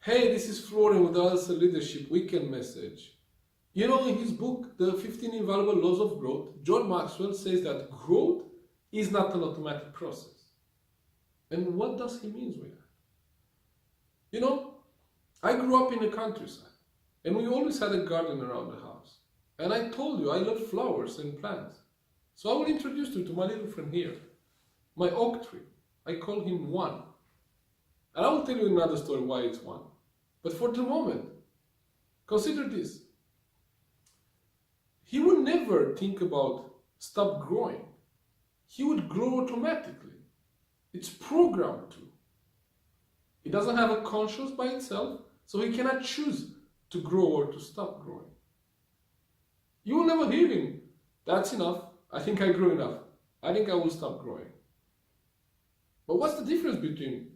Hey, this is Florian with the ALSA Leadership Weekend Message. You know, in his book, The 15 Invaluable Laws of Growth, John Maxwell says that growth is not an automatic process. And what does he mean with that? You know, I grew up in the countryside, and we always had a garden around the house. And I told you, I love flowers and plants. So I will introduce you to my little friend here, my oak tree. I call him One. And I will tell you another story why it's One. But for the moment, consider this. He would never think about stop growing. He would grow automatically. It's programmed to. It doesn't have a conscience by itself, so he cannot choose to grow or to stop growing. You will never hear him. That's enough. I think I grew enough. I think I will stop growing. But what's the difference between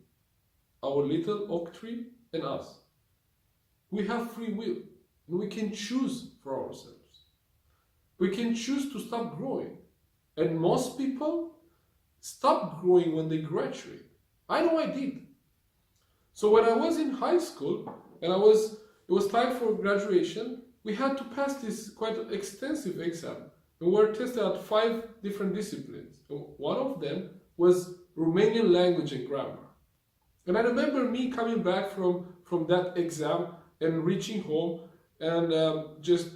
our little oak tree and us? We have free will, and we can choose for ourselves. We can choose to stop growing. And most people stop growing when they graduate. I know I did. So when I was in high school, and it was time for graduation, we had to pass this quite extensive exam. And we were tested at 5 different disciplines. And one of them was Romanian language and grammar. And I remember me coming back from that exam and reaching home and just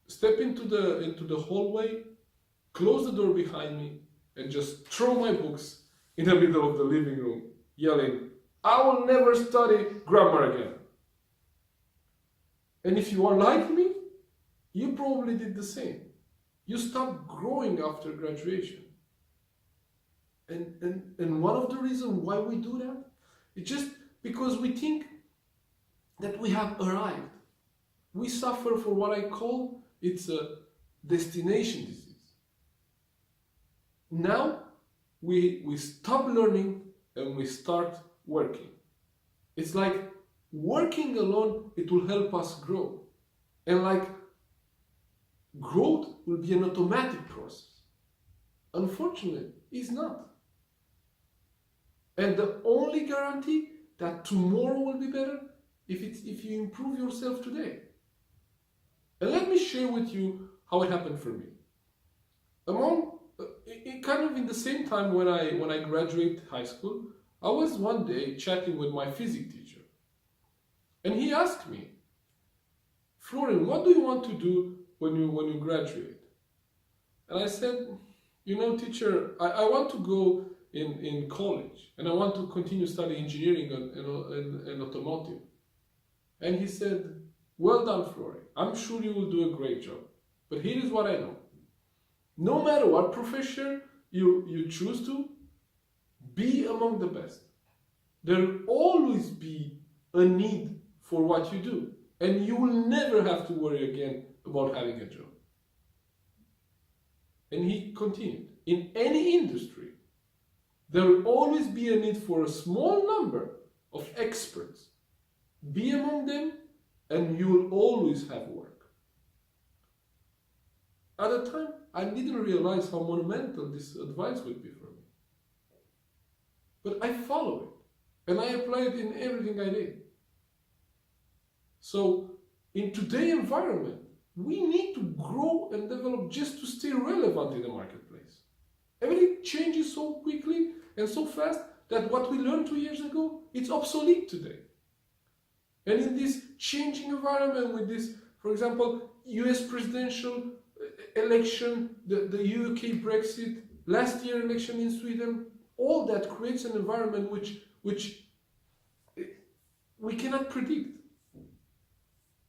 step into the hallway, close the door behind me, and just throw my books in the middle of the living room, yelling, "I will never study grammar again." And if you are like me, you probably did the same. You stopped growing after graduation. And one of the reasons why we do that, it's just because we think that we have arrived. We suffer for what I call it's a destination disease. Now we stop learning and we start working. It's like working alone, it will help us grow. And like growth will be an automatic process. Unfortunately, it's not. And the only guarantee that tomorrow will be better if you improve yourself today. And let me share with you how it happened for me. Kind of in the same time when I graduated high school, I was one day chatting with my physics teacher. And he asked me, "Florian, what do you want to do when you graduate?" And I said, "Teacher, I want to go in college, and I want to continue studying engineering and automotive." And he said, "Well done, Florian. I'm sure you will do a great job. But here is what I know. No matter what profession you choose to, be among the best. There will always be a need for what you do. And you will never have to worry again about having a job." And he continued, "In any industry, there will always be a need for a small number of experts. Be among them, and you will always have work." At the time, I didn't realize how monumental this advice would be for me. But I followed it, and I applied it in everything I did. So, in today's environment, we need to grow and develop just to stay relevant in the marketplace. Everything changes so quickly and so fast that what we learned 2 years ago, it's obsolete today. And in this changing environment with this, for example, US presidential election, the UK Brexit, last year election in Sweden, all that creates an environment which we cannot predict.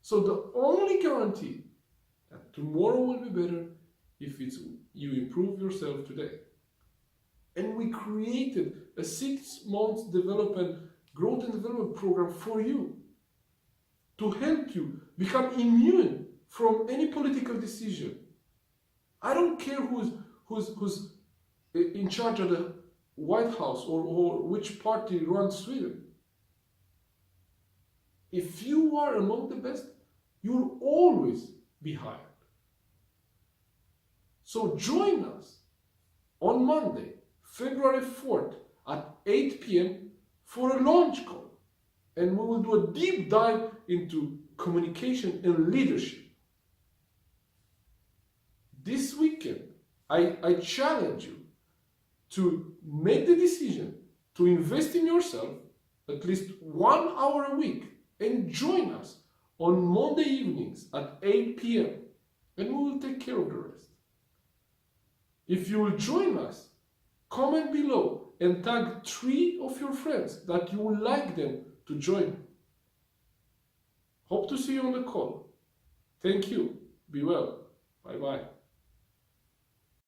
So the only guarantee that tomorrow will be better if you improve yourself today. And we created a 6-month growth and development program for you to help you become immune from any political decision. I don't care who's in charge of the White House or which party runs Sweden. If you are among the best, you'll always be hired. So join us on Monday, February 4th at 8 p.m. for a launch call. and we will do a deep dive into communication and leadership. This weekend, I challenge you to make the decision to invest in yourself at least 1 hour a week and join us on Monday evenings at 8 p.m. and we will take care of the rest. If you will join us, comment below and tag 3 of your friends that you would like them to join. Hope to see you on the call. Thank you. Be well. Bye-bye.